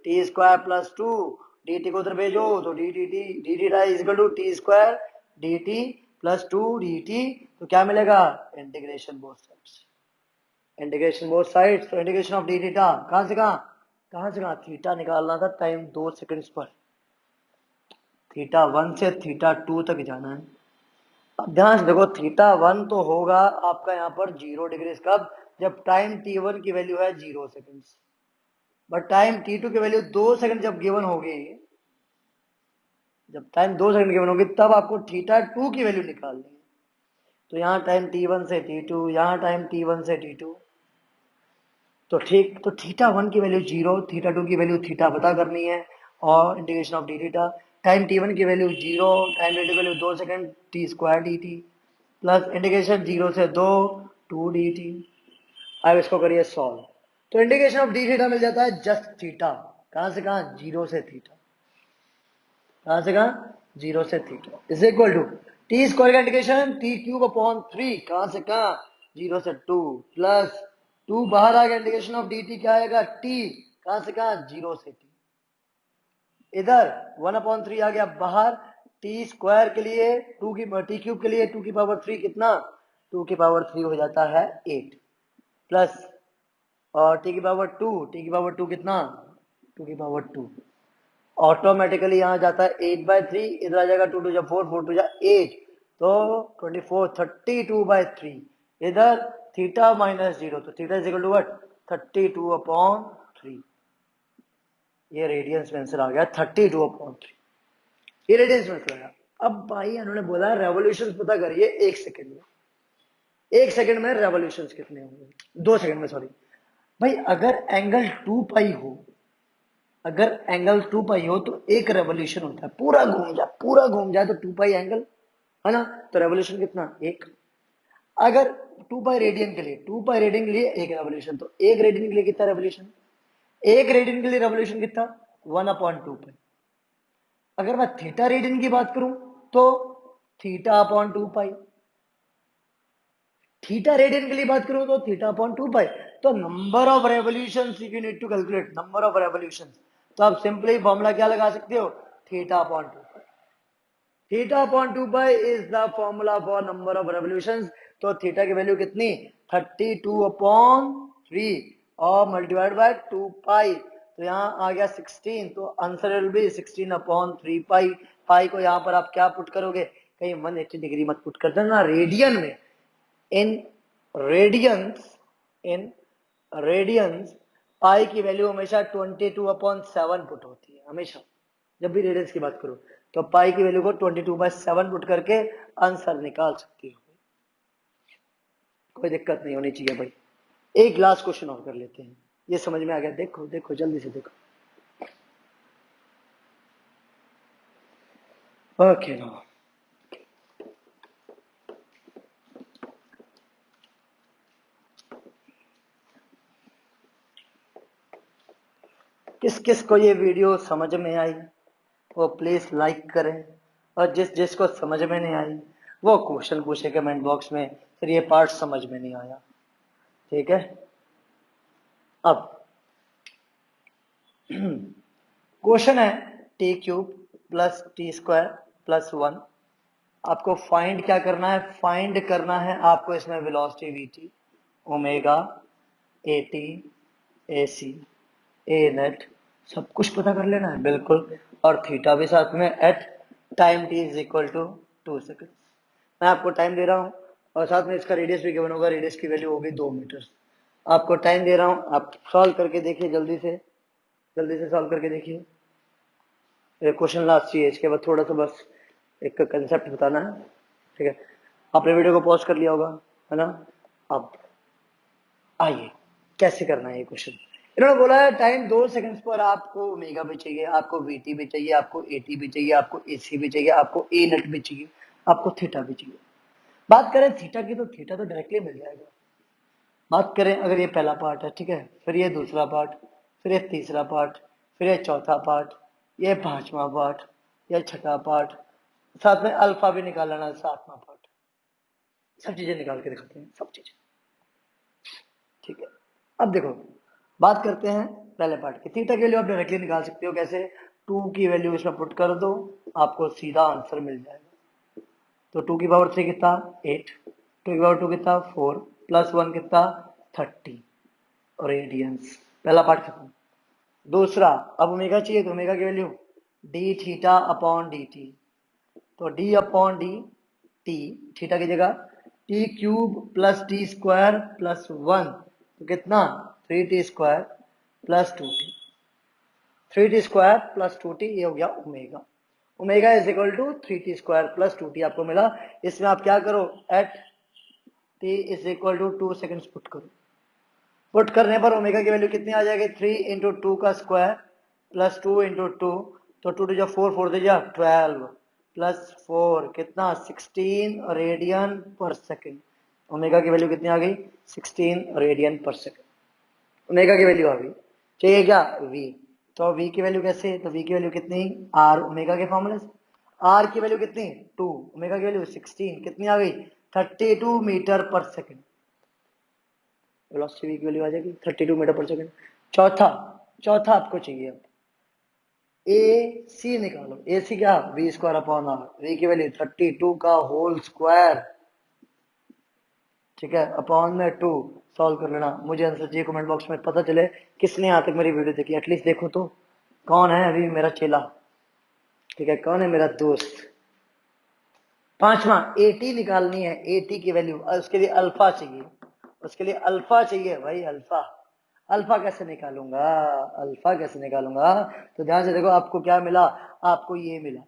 Speaker 1: T square plus 2, D T को उधर भेजो तो D T T, D theta is equal to T square D T plus 2 D T. तो क्या मिलेगा? Integration both sides, integration both sides. तो integration of D theta कहां से कहां, कहां से कहां? थीटा निकालना था टाइम 2 सेकंड्स पर, थीटा 1 से थीटा 2 तक जाना है। अब ध्यान से देखो, थीटा 1 तो होगा आपका यहाँ पर 0 डिग्री, कब? जब टाइम t1 की वैल्यू है 0 सेकंड्स, बट टाइम t2 की वैल्यू 2 सेकंड जब गिवन होगी, जब टाइम 2 सेकंड गिवन होगी तब आपको थीटा 2 की वैल्यू निकालनी है। तो यहाँ टाइम t1 से t2, यहाँ टाइम t1 से t2, तो ठीक, तो थीटा 1 की वैल्यू 0, थीटा 2 की वैल्यू थीटा पता करनी है, और integration of D theta, time t1 की वैल्यू 0, टाइम t2 की value 2 second, T square D T plus integration 0 से 2 2 डी टी। अब इसको करिए सॉल्व, तो इंटीग्रेशन ऑफ डी थीटा मिल जाता है जस्ट थीटा, कहां से कहां? 0 से थीटा, कहां से कहां? 0 से theta is equal to T square का इंटीग्रेशन टी क्यूब अपॉन 3, कहां से कहां? 0 से 2 प्लस 2 बाहर आ गया, इंटीग्रेशन ऑफ डी टी क्या आएगा? टी, कहां से कहां? 0 से टी, इधर 1/3 आ गया बाहर, टी स्क्वायर के लिए 2 की, टी क्यूब के लिए 2 की पावर 3 कितना? 2 की पावर 3 हो जाता है 8, प्लस और टी की पावर 2, टी की पावर 2 कितना? 2 की पावर 2, ऑटोमेटिकली यहाँ जाता है 8/3, इधर आ जाएगा 2 2 जा 4, 4 2 जा 8, तो 24 32/3, इधर थीटा माइनस 0, तो theta is equal to what? 32/3, ये रेडियंस में आंसर आ गया 32/3, ये रेडियंस में आंसर आया। अब भाई उन्होंने बोला रेवोल्यूशन पता करिए 1 सेकंड में, 1 सेकंड में रेवोल्यूशन कितने होंगे? 2 सेकंड में, सॉरी भाई। अगर एंगल 2 पाई हो, अगर एंगल 2 पाई हो तो एक रेवोल्यूशन होता है, पूरा घूम जाए, पूरा घूम जाए तो 2 पाई एंगल, है ना। तो रेवोल्यूशन कितना? एक। अगर 2 पाई रेडियन के लिए, 2 पाई रेडियन के लिए एक रेवोल्यूशन, तो एक रेडियन के लिए कितना रेवोल्यूशन? एक रेडियन के लिए रेवोल्यूशन कितना? 1/2 पाई। अगर मैं थीटा रेडियन की बात करूं तो theta upon 2 pi, theta radian के लिए बात करूं तो थीटा अपॉन 2 पाई। तो number of revolutions if you need to calculate number of revolutions, तो आप सिंपली फॉर्मूला क्या लगा सकते हो, theta upon 2 pi. Theta upon 2 pi is the formula for number of revolutions. तो थीटा की वैल्यू कितनी, 32/3 और मल्टीप्लाइड बाय 2 पाई, तो यहाँ आ गया 16। तो आंसर विल बी 16/3 पाई। पाई को यहाँ पर आप क्या पुट करोगे, कहीं 180 डिग्री मत पुट कर देना, रेडियन में। इन रेडियंस, इन रेडियंस पाई की वैल्यू हमेशा 22/7 पुट होती है, हमेशा जब भी रेडियंस की बात करो तो पाई की वैल्यू को 22/7 पुट करके आंसर निकाल सकती हो, कोई दिक्कत नहीं होनी चाहिए भाई। एक लास्ट क्वेश्चन और कर लेते हैं, ये समझ में आ गया, देखो देखो जल्दी से देखो। ओके नो, किस किस को ये वीडियो समझ में आई वो प्लीज लाइक करें, और जिस जिसको समझ में नहीं आई वो क्वेश्चन पूछे कमेंट बॉक्स में, फिर ये पार्ट समझ में नहीं आया, ठीक है। अब क्वेश्चन है t³ प्लस t² प्लस 1। आपको फाइंड क्या करना है, फाइंड करना है आपको इसमें velocity vt, omega, at, ac, a net सब कुछ पता कर लेना है बिल्कुल, और थीटा भी साथ में at time t is equal to 2 second. मैं आपको टाइम दे रहा हूँ और साथ में इसका रेडियस भी गिवन होगा, रेडियस की वैल्यू होगी 2 मीटर। आपको टाइम दे रहा हूँ, आप सॉल्व करके देखिए, जल्दी से सॉल्व करके देखिए। क्वेश्चन लास्ट चाहिए, इसके बाद थोड़ा सा बस एक कंसेप्ट बताना है, ठीक है। आपने वीडियो को पॉज कर लिया होगा, है ना। अब आइए कैसे करना है ये क्वेश्चन। इन्होंने बोला है टाइम 2 सेकंड्स पर आपको ओमेगा भी चाहिए, आपको वीटी भी चाहिए, आपको एटी भी चाहिए, आपको एसी भी चाहिए, आपको ए नेट भी चाहिए, आपको थीटा भी चाहिए। बात करें थीटा की तो थीटा तो डायरेक्टली मिल जाएगा। बात करें अगर ये पहला पार्ट है, ठीक है, फिर ये दूसरा पार्ट, फिर ये तीसरा पार्ट, फिर ये चौथा पार्ट, ये पांचवा पार्ट, ये छठा पार्ट, साथ में अल्फा भी निकाल लेना, सातवां पार्ट, सब चीजें निकाल के दिखाते हैं, सब चीजें, ठीक है। अब देखो बात करते हैं पहले पार्ट की। थीटा की वैल्यू आप डायरेक्टली निकाल सकते हो, कैसे, 2 की वैल्यू इसमें पुट कर दो, आपको सीधा आंसर मिल जाएगा। तो 2 की पावर 3 कितना 8, 2 की पावर 2 कितना 4, प्लस 1 कितना 30 रेडियंस। पहला पार्ट खत्म। दूसरा, अब ओमेगा चाहिए तो ओमेगा की value d theta upon D T. तो d upon D t, theta की जगह t³ प्लस t² प्लस 1, तो कितना 3t² plus 2t, 3t² plus 2t, ये हो गया omega. Omega is equal to 3t² plus 2t आपको मिला। इसमें आप क्या करो, at t is equal to 2 seconds put करो। पुट करने पर ओमेगा की वैल्यू कितनी आ जाएगी, 3 इंटू 2 का स्क्वायर प्लस 2 इंटू 2, तो 2 जो 4, 4 दे 12 प्लस 4 कितना 16 रेडियन पर सेकेंड। ओमेगा की वैल्यू कितनी आ गई, 16 रेडियन पर सेकेंड। ओमेगा की वैल्यू आ गई, चाहिए क्या v। तो v की वैल्यू कैसे, तो v की वैल्यू कितनी, r ओमेगा के फॉर्मूले से। r की वैल्यू कितनी 2, ओमेगा की वैल्यू 16 कितनी आ गई 32 मीटर पर सेकेंड। वेलोसिटी की वैल्यू आ जाएगी 32 मीटर पर सेकेंड। चौथा, चौथा आपको चाहिए अब ए सी निकालो। ए सी क्या, V square upon R, V की वैल्यू 32 का होल स्क्वायर, ठीक है, अपॉन में 2। सॉल्व कर लेना, मुझे आंसर चाहिए कमेंट बॉक्स में, पता चले किसने यहाँ तक मेरी वीडियो देखी, एटलीस्ट देखो तो कौन है अभी मेरा चेला, ठीक है, कौन है मेरा दोस्त। पांचवा, एटी निकालनी है, एटी की वैल्यू, उसके लिए अल्फा चाहिए, उसके लिए अल्फा चाहिए भाई, अल्फा। अल्फा कैसे निकालूंगा, अल्फा कैसे निकालूंगा, तो ध्यान से देखो, आपको क्या मिला, आपको ये मिला,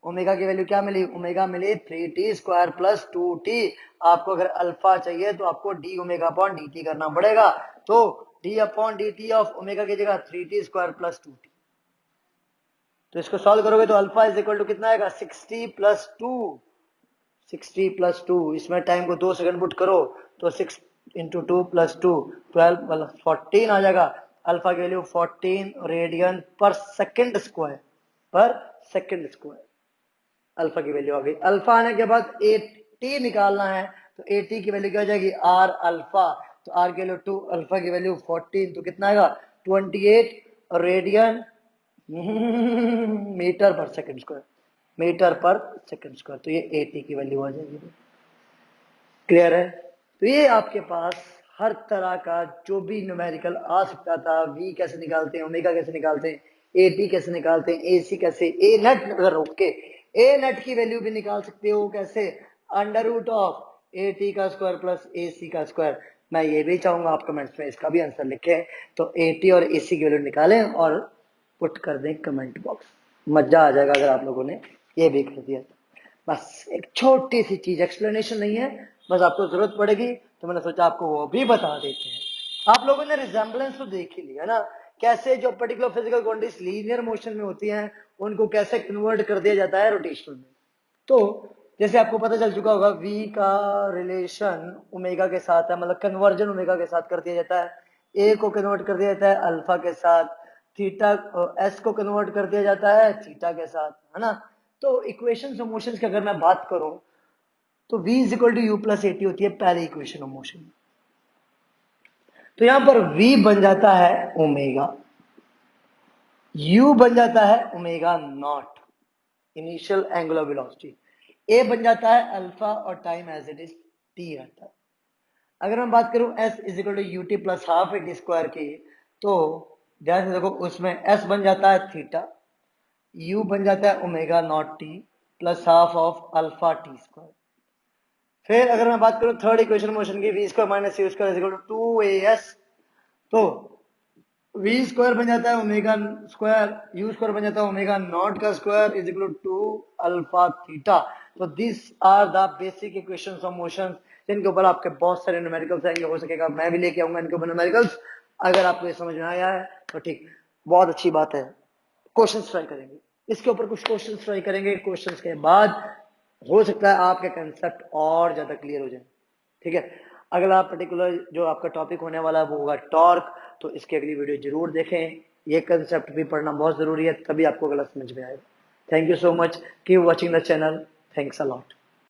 Speaker 1: ओमेगा की वैल्यू क्या मिली, ओमेगा मिली 3t² प्लस 2t। आपको अगर अल्फा चाहिए तो आपको D omega upon D T करना पड़ेगा, तो d upon D T of omega की जगह 3t² प्लस 2t। तो इसको सॉल्व करोगे तो अल्फा इज इक्वल टू कितना आएगा 60 प्लस 2, 60 प्लस 2, इसमें टाइम को 2 सेकंड पुट करो, तो 6 इंटू 2 प्लस 2 12 प्लस 14 आ जाएगा। अल्फा की वैल्यू 14 रेडियन पर सेकंड स्क्वायर, पर सेकंड स्क्वायर अल्फा की वैल्यू आ गई। अल्फा आने के बाद 80 निकालना है, तो AT की वैल्यू क्या हो जाएगी R अल्फा, तो R की वैल्यू 2, अल्फा की वैल्यू 14, तो कितना आएगा 28 रेडियन मीटर पर सेकंड स्क्वायर, मीटर पर सेकंड स्क्वायर। तो ये AT की वैल्यू आ जाएगी। क्लियर है? तो ये आपके पास हर तरह का जो भी न्यूमेरिकल आ सकता था, V कैसे निकालते हैं, ओमेगा कैसे निकालते हैं, AT कैसे निकालते हैं, AC कैसे, ए नेट अगर ओके ए नेट की वैल्यू भी निकाल सकते हो कैसे, अंडर रूट ऑफ AT का स्क्वायर प्लस AC का स्क्वायर। मैं ये भी चाहूंगा आप कमेंट्स में इसका भी आंसर लिखें, तो AT और AC की वैल्यू निकालें और पुट कर दें कमेंट बॉक्स। मजा आ जाएगा अगर आप लोगों ने ये भी कर दिया। बस एक छोटी सी चीज, एक्सप्लेनेशन नहीं है, बस आपको जरूरत पड़ेगी तो मैंने सोचा आपको वो भी बता देते हैं। आप लोगों ने रिजेम्बलेंस तो देख ही लिया ना, कैसे जो particular physical quantities linear motion में होती हैं उनको कैसे कन्वर्ट कर दिया जाता है रोटेशनल में। तो जैसे आपको पता चल चुका होगा V का रिलेशन ओमेगा के साथ है, मतलब कन्वर्जन ओमेगा के साथ कर दिया जाता है, A को कन्वर्ट कर दिया जाता है अल्फा के साथ, थीटा S को कन्वर्ट कर दिया जाता है थीटा के साथ, है ना। तो इक्वेशन ऑफ मोशन की अगर मैं बात करूं तो V is equal to U plus AT होती है पहली इक्वेशन ऑफ मोशन। तो यहां पर V बन जाता है ओमेगा, U बन जाता है omega not initial angular velocity, A बन जाता है अल्फा और time as it is T रहता है। अगर मैं बात करूं S is equal to U T plus half A T square की, तो ध्यान से देखो उसमें S बन जाता है थीटा, U बन जाता है omega not T plus half of alpha T square. फिर अगर मैं बात करूं थर्ड इक्वेशन मोशन की, V square minus U square is equal to 2AS, तो वी स्क्वायर बन जाता है ओमेगा स्क्वायर, यू स्क्वायर बन जाता है ओमेगा नॉट का square is equal to alpha theta. तो this are the basic equations of motion, जिनके ऊपर आपके बहुत सारे न्यूमेरिकल्स आएंगे, हो सकेगा मैं भी लेके आऊंगा इनके ऊपर न्यूमेरिकल्स। अगर आपको ये समझ में आया है तो ठीक, बहुत अच्छी बात है। क्वेश्चंस ट्राई करेंगे इसके ऊपर, कुछ क्वेश्चंस ट्राई करेंगे, क्वेश्चंस के बाद हो सकता है आपके कंसेप्ट और ज्यादा क्लियर हो जाए। ठीक है, अगला पर्टिकुलर जो आपका टॉपिक होने वाला है वो होगा टॉर्क, तो इसकी अगली वीडियो जरूर देखें। ये कंसेप्ट भी पढ़ना बहुत जरूरी है, तभी आपको अगला समझ में आएगा। Thank you so much, keep watching the channel, thanks a lot.